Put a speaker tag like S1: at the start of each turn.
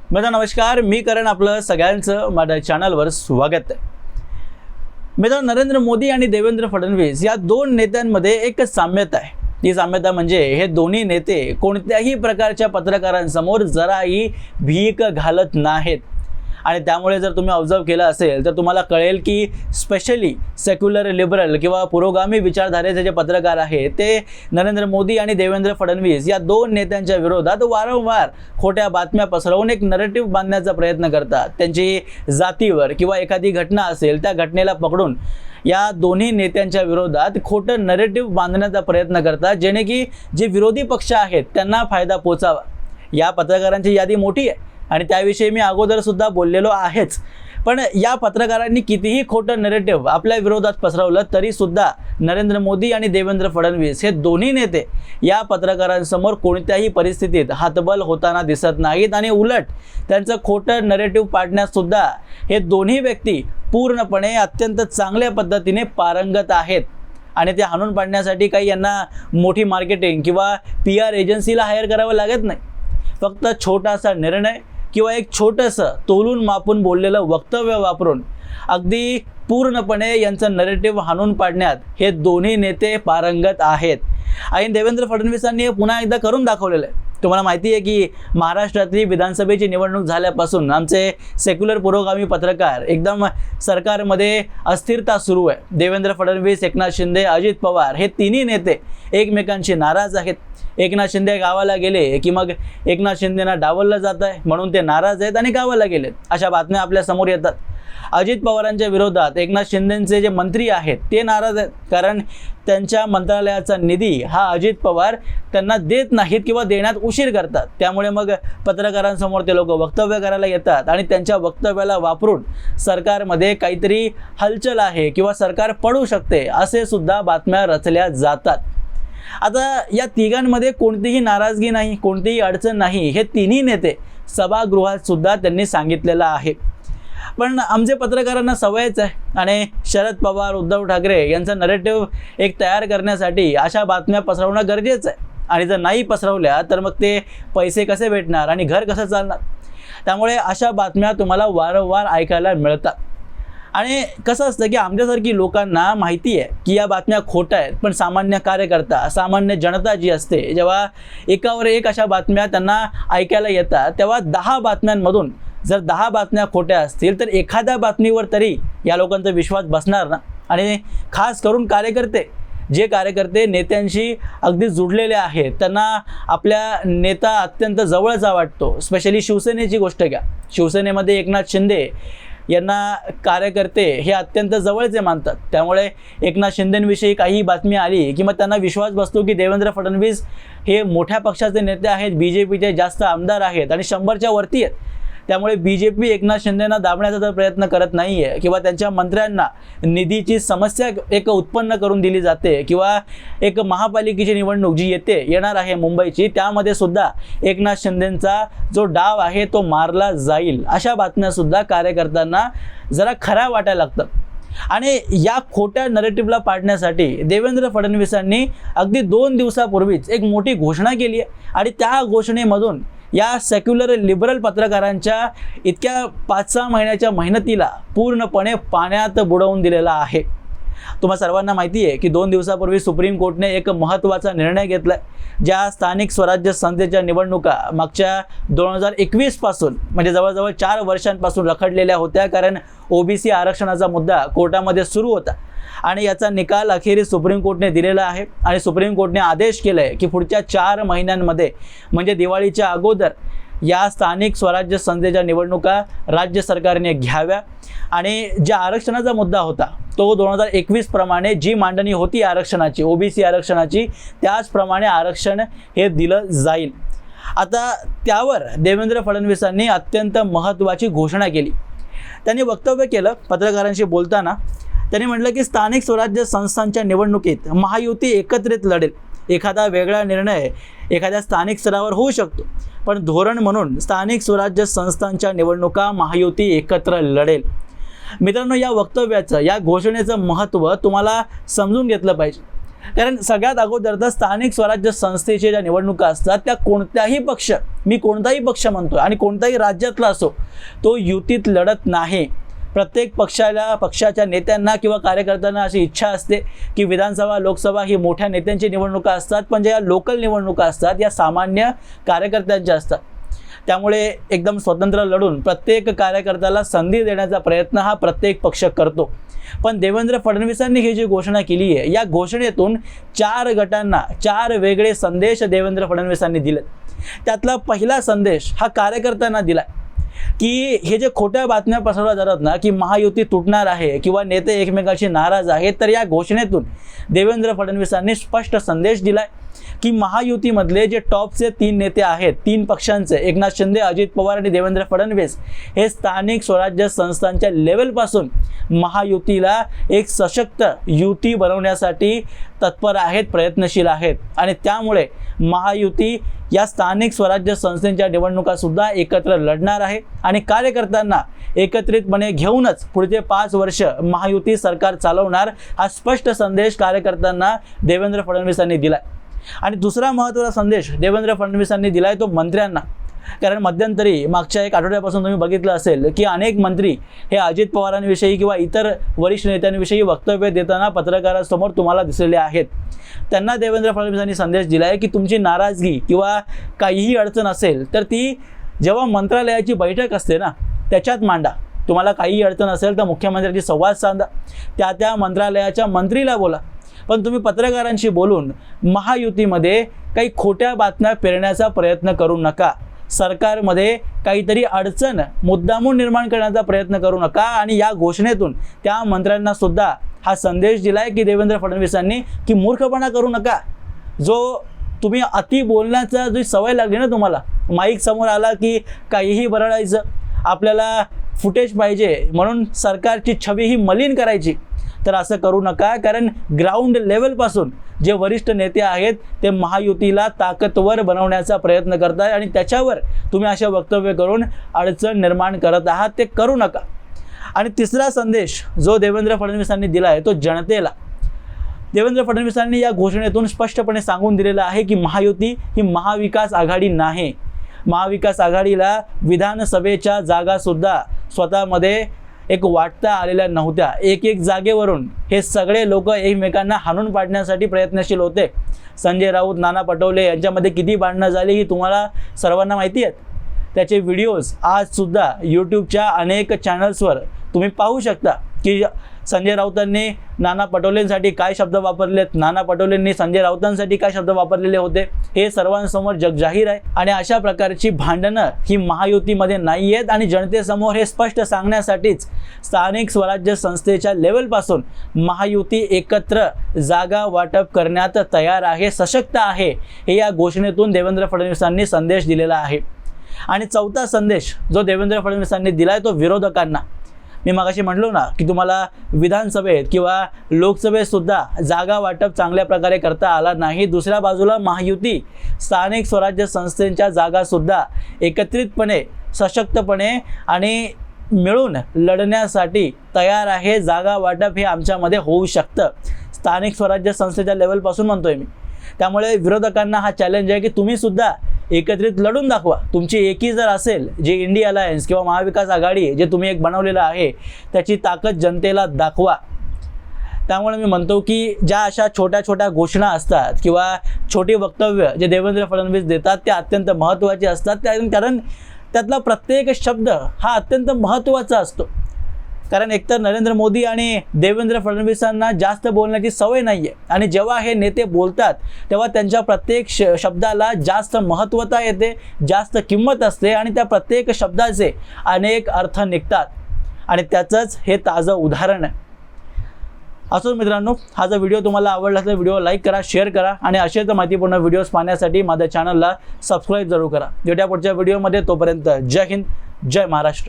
S1: मित्रांनो नमस्कार, मी करण आपलं सगळ्यांचं माझ्या चॅनलवर स्वागत आहे। मित्रांनो नरेंद्र मोदी आणि देवेंद्र फडणवीस या दोन नेत्यांमध्ये एक साम्यता आहे। ती साम्यता म्हणजे हे दोन्ही नेते कोणत्याही प्रकारच्या पत्रकारांसमोर जराही भीक घालत नाहीत। आणि त्यामुळे जर तुम्ही ऑब्झर्व केलं असेल तर तुम्हाला कळेल की स्पेशली सेक्युलर लिबरल किंवा पुरोगामी विचारधारेचे जे पत्रकार आहेत ते नरेंद्र मोदी आणि देवेंद्र फडणवीस या दोन नेत्यांच्या विरोधात वारंवार खोट्या बातम्या पसरवून एक नरेटिव्ह बांधण्याचा प्रयत्न करतात। त्यांची जातीवर किंवा एखादी घटना असेल त्या घटनेला पकडून या दोन्ही नेत्यांच्या विरोधात खोटं नरेटिव्ह बांधण्याचा प्रयत्न करतात, जेणे की जे विरोधी पक्ष आहेत त्यांना फायदा पोचावा। या पत्रकारांची यादी मोठी आहे आणि त्याविषयी मी अगोदर सुद्धा बोललेलो आहेच। पण या पत्रकारांनी कितीही खोटं नरेटिव्ह आपल्या विरोधात पसरवलं तरी सुद्धा नरेंद्र मोदी आणि देवेंद्र फडणवीस हे दोन्ही नेते या पत्रकारांसमोर कोणत्याही परिस्थितीत हातबल होताना दिसत नाहीत आणि उलट त्यांचं खोटं नरेटिव्ह पाडण्यात सुद्धा हे दोन्ही व्यक्ती पूर्णपणे अत्यंत चांगल्या पद्धतीने पारंगत आहेत। आणि ते हाणून पाडण्यासाठी काही यांना मोठी मार्केटिंग किंवा PR एजन्सीला हायर करावं लागत नाही। फक्त छोटासा निर्णय किंवा एक छोटंसं तोलून मापून बोललेलं वक्तव्य वापरून अगदी पूर्णपणे यांचं नरेटिव्ह हाणून पाडण्यात हे दोन्ही नेते पारंगत आहेत। आणि देवेंद्र फडणवीसांनी हे पुन्हा एकदा करून दाखवलेलं आहे। तुम्हाला माहिती आहे की महाराष्ट्रातली विधानसभेची निवडणूक झाल्यापासून आमचे सेक्युलर पुरोगामी पत्रकार एकदम सरकारमध्ये अस्थिरता सुरू आहे। देवेंद्र फडणवीस, एकनाथ शिंदे, अजित पवार हे तिन्ही नेते एकमेकांशी नाराज आहेत। एकनाथ शिंदे गावाला गेले की मग एकनाथ शिंदेना डावललं जात आहे म्हणून ते नाराज आहेत आणि गावाला गेलेत, अशा बातम्या आपल्या समोर येतात। अजित पवारांच्या विरोधात एकनाथ शिंदेंचे जे मंत्री आहेत ते नाराज आहेत, कारण त्यांच्या मंत्रालयाचा निधी हा अजित पवार त्यांना देत नाहीत किंवा देण्यात उशीर करतात। त्यामुळे मग पत्रकारांसमोर ते लोक वक्तव्य करायला येतात आणि त्यांच्या वक्तव्याला वापरून सरकारमध्ये काहीतरी हलचल आहे किंवा सरकार पडू शकते असे सुद्धा बातम्या रचल्या जातात। आता या तिघांमध्ये कोणतीही नाराजगी नाही, कोणतीही अडचण नाही, हे तिन्ही नेते सभागृहात सुद्धा त्यांनी सांगितलेलं आहे। पण आमचे पत्रकारांना सवयच आहे आणि शरद पवार, उद्धव ठाकरे यांचं नरेटिव्ह एक तयार करण्यासाठी अशा बातम्या पसरवणं गरजेचं आहे। आणि जर नाही पसरवल्या तर मग ते पैसे कसे भेटणार आणि घर कसं चालणार। त्यामुळे अशा बातम्या तुम्हाला वारंवार ऐकायला मिळतात। आणि कसं असतं की आमच्यासारखी लोकांना माहिती आहे की या बातम्या खोट्या आहेत, पण सामान्य कार्यकर्ता, सामान्य जनता जी असते, जेव्हा एकावर एक अशा बातम्या त्यांना ऐकायला येतात तेव्हा 10 बातम्यांमधून जर 10 बातम्या खोट्या असतील तर एखाद्या बातमीवर तरी या लोकांचा विश्वास बसणार ना। आणि खास करून जे कार्यकर्ते नेत्यांशी अगदी जुडलेले आहेत, त्यांना आपल्या नेता अत्यंत जवळचा वाटतो। स्पेशली शिवसेनेची गोष्ट घ्या, शिवसेनेमध्ये एकनाथ शिंदे यांना कार्यकर्ते हे अत्यंत जवळचे मानतात। त्यामुळे एकनाथ शिंदेंविषयी काही बातमी आली की मग त्यांना विश्वास बसतो की देवेंद्र फडणवीस हे मोठ्या पक्षाचे नेते आहेत, BJPचे जास्त आमदार आहेत आणि 100च्या वरती आहेत। त्यामुळे BJP एकनाथ शिंदेंना दाबण्याचा तर प्रयत्न करत नाही आहे किंवा त्यांच्या मंत्र्यांना निधीची समस्या एक उत्पन्न करून दिली जाते किंवा एक महापालिकेची निवडणूक जी येणार आहे मुंबईची, त्यामध्ये सुद्धा एकनाथ शिंदेंचा जो डाव आहे तो मारला जाईल, अशा बातम्या सुद्धा कार्यकर्त्यांना जरा खऱ्या वाटायला लागतात। आणि या खोट्या नरेटिव्हला पाडण्यासाठी देवेंद्र फडणवीसांनी अगदी 2 दिवसापूर्वीच एक मोठी घोषणा केली आहे आणि त्या घोषणेमधून या सेक्युलर लिबरल पत्रकारांच्या इतक्या 5-6 महिन्याच्या मेहनतीला पूर्णपणे पाण्यात बुडवून दिलेला आहे। तुम्हा सर्वांना माहिती आहे की 2 दिवसापूर्वी सुप्रीम कोर्टने एक महत्त्वाचा निर्णय घेतलाय। ज्या स्थानिक स्वराज्य संस्थेच्या निवडणुका मागच्या 2021 पासून म्हणजे जवळजवळ 4 वर्षांपासून रखडलेल्या होत्या, कारण OBC आरक्षणाचा मुद्दा कोर्टामध्ये सुरू होता आणि याचा निकाल अखेरीस सुप्रीम कोर्टने दिलेला आहे। आणि सुप्रीम कोर्टने आदेश केलाय की पुढच्या 4 महिन्यांमध्ये म्हणजे दिवाळीच्या अगोदर या स्थानिक स्वराज्य संस्थेच्या निवडणुका राज्य सरकारने घ्याव्या। आणि ज्या आरक्षणाचा मुद्दा होता तो 2021 प्रमाणे जी मांडणी होती आरक्षणाची, OBC आरक्षणाची, त्याचप्रमाणे आरक्षण हे दिलं जाईल। आता त्यावर देवेंद्र फडणवीसांनी अत्यंत महत्त्वाची घोषणा केली। त्यांनी वक्तव्य केलं पत्रकारांशी बोलताना। त्यांनी म्हटलं की स्थानिक स्वराज्य संस्थांच्या निवडणुकीत महायुती एकत्रित लढेल। एखादा वेगळा निर्णय एखाद्या स्थानिक स्तरावर होऊ शकतो, पण धोरण म्हणून स्थानिक स्वराज्य संस्थांच्या निवडणुका महायुती एकत्र लढेल। मित्रांनो, या वक्तव्याचं, या घोषणेचं महत्त्व तुम्हाला समजून घेतलं पाहिजे। कारण सगळ्यात अगोदर तर स्थानिक स्वराज्य संस्थेच्या ज्या निवडणुका असतात त्या कोणताही पक्ष, मी कोणताही पक्ष म्हणतो आणि कोणताही राज्यातला असो, तो युतीत लढत नाही. प्रत्येक पक्षाच्या नेत्यांना किंवा कार्यकर्त्यांना अशी इच्छा असते की विधानसभा, लोकसभा ही मोठ्या नेत्यांची निवडणुका असतात, पण ज्या लोकल निवडणुका असतात या सामान्य कार्यकर्त्यांच्या असतात. त्यामुळे एकदम स्वतंत्र लढून प्रत्येक कार्यकर्त्याला संधी देण्याचा प्रयत्न हा प्रत्येक पक्ष करतो. पण देवेंद्र फडणवीसांनी ही जी घोषणा केली आहे, या घोषणेतून 4 गटांना 4 वेगळे संदेश देवेंद्र फडणवीसांनी दिले. त्यातला पहिला संदेश हा कार्यकर्त्यांना दिला की हे जे खोट्या बातम्या पसरवल्या जातात ना की महायुती तुटणार आहे किंवा नेते एकमेकांशी नाराज आहेत, तर या घोषणेतून देवेंद्र फडणवीसांनी स्पष्ट संदेश दिलाय की महायुतीमधले जे टॉपचे 3 नेते आहेत, 3 पक्षांचे, एकनाथ शिंदे, अजित पवार आणि देवेंद्र फडणवीस, हे स्थानिक स्वराज्य संस्थांच्या लेवलपासून महायुतीला एक सशक्त युती बनवण्यासाठी तत्पर आहेत, प्रयत्नशील आहेत. आणि त्यामुळे महायुती या स्थानिक स्वराज्य संस्थांच्या निवडणुका सुद्धा एकत्र लढणार आहे आणि कार्यकर्त्यांना एकत्रितपणे घेऊनच पुढचे 5 वर्ष महायुती सरकार चालवणार, हा स्पष्ट संदेश कार्यकर्त्यांना देवेंद्र फडणवीसांनी दिलाय. आणि दुसरा महत्त्वाचा संदेश देवेंद्र फडणवीसांनी दिलाय तो मंत्र्यांना. कारण मध्यंतरी मागच्या 1 आठवड्यापासून तुम्ही बघितलं असेल की अनेक मंत्री हे अजित पवारांविषयी किंवा इतर वरिष्ठ नेत्यांविषयी वक्तव्य देताना पत्रकारांसमोर तुम्हाला दिसलेले आहेत. त्यांना देवेंद्र फडणवीसांनी संदेश दिला आहे की तुमची नाराजगी किंवा काहीही अडचण असेल तर ती जेव्हा मंत्रालयाची बैठक असते ना त्याच्यात मांडा. तुम्हाला काहीही अडचण असेल तर मुख्यमंत्र्यांशी संवाद साधा, त्या मंत्रालयाच्या मंत्रीला बोला. पण तुम्ही पत्रकारांशी बोलून महायुतीमध्ये काही खोट्या बातम्या पेरण्याचा प्रयत्न करू नका. सरकारमध्ये काहीतरी अडचण मुद्दामून निर्माण करण्याचा प्रयत्न करू नका. आणि या घोषणेतून त्या मंत्र्यांना सुद्धा हा संदेश दिलाय की देवेंद्र फडणवीसांनी की मूर्खपणा करू नका. जो तुम्ही अति बोलण्याचा जी सवय लागली ना तुम्हाला, माईक समोर आला की काहीही बरळायचं, आपल्याला फुटेज पाहिजे म्हणून सरकारची छबी ही मलिन करायची, तर असं करू नका. कारण ग्राउंड लेवलपासून जे वरिष्ठ नेते आहेत ते महायुतीला ताकदवर बनवण्याचा प्रयत्न करतात आणि त्याच्यावर तुम्ही अशा वक्तव्य करून अडचण निर्माण करत आहात, ते करू नका. आणि तिसरा संदेश जो देवेंद्र फडणवीसांनी दिला आहे तो जनतेला. देवेंद्र फडणवीसांनी या घोषणेतून स्पष्टपणे सांगून दिलेलं आहे की महायुती ही महाविकास आघाडी नाही. महाविकास आघाडीला विधानसभेच्या जागासुद्धा स्वतःमध्ये एक वाटता आलेल्या नव्हत्या. एक जागेवरून हे सगळे लोक एकमेकांना हाणून पाडण्यासाठी प्रयत्नशील होते. संजय राऊत, नाना पटोले यांच्यामध्ये किती भांडणं झाली ही तुम्हाला सर्वांना माहिती आहेत. त्याचे व्हिडिओज आजसुद्धा यूट्यूबच्या अनेक चॅनल्सवर तुम्ही पाहू शकता की संजय राऊतांनी नाना पटोलेंसाठी काय शब्द वापरलेत, नाना पटोलेंनी संजय राऊतांसाठी काय शब्द वापरलेले होते, हे सर्वांसमोर जगजाहीर आहे. आणि अशा प्रकारची भांडणं ही महायुतीमध्ये नाही आहेत आणि जनतेसमोर हे स्पष्ट सांगण्यासाठीच स्थानिक स्वराज्य संस्थेच्या लेवलपासून महायुती एकत्र जागा वाटप करण्यात तयार आहे, सशक्त आहे, हे या घोषणेतून देवेंद्र फडणवीसांनी संदेश दिलेला आहे. आणि चौथा संदेश जो देवेंद्र फडणवीसांनी दिला आहे तो विरोधकांना. मी मगाशी म्हटलो ना की तुम्हाला विधानसभेत किंवा लोकसभेत सुद्धा जागा वाटप चांगल्या प्रकारे करता आला नाही. दुसऱ्या बाजूला महायुती स्थानिक स्वराज्य संस्थेच्या जागासुद्धा एकत्रितपणे, सशक्तपणे आणि मिळून लढण्यासाठी तयार आहे. जागा वाटप हे आमच्यामध्ये होऊ शकतं, स्थानिक स्वराज्य संस्थेच्या लेवलपासून म्हणतोय मी. त्यामुळे विरोधकांना हा चॅलेंज आहे की तुम्ही सुद्धा एकत्रित लढून दाखवा. तुमची एकी जर असेल, जे इंडिया अलायन्स किंवा महाविकास आघाडी जे तुम्ही एक बनवलेलं आहे त्याची ताकद जनतेला दाखवा. त्यामुळे मी म्हणतो की ज्या अशा छोट्या छोट्या घोषणा असतात किंवा छोटी वक्तव्य जे देवेंद्र फडणवीस देतात ते अत्यंत महत्त्वाचे असतात. कारण त्यातला प्रत्येक शब्द हा अत्यंत महत्त्वाचा असतो. कारण एकतर नरेंद्र मोदी आणि देवेंद्र फडणवीसांना जास्त बोलण्याची सवय नाही आहे आणि जेव्हा हे नेते बोलतात तेव्हा त्यांच्या प्रत्येक शब्दाला जास्त महत्त्वता येते, जास्त किंमत असते आणि त्या प्रत्येक शब्दाचे अनेक अर्थ निघतात आणि त्याचंच हे ताजं उदाहरण आहे. असो मित्रांनो, हा जर व्हिडिओ तुम्हाला आवडला तर व्हिडिओ लाईक करा, शेअर करा आणि असेच माहितीपूर्ण व्हिडिओज पाहण्यासाठी माझ्या चॅनलला सबस्क्राईब जरूर करा. भेटूया पुढच्या व्हिडिओमध्ये. तोपर्यंत जय हिंद, जय महाराष्ट्र.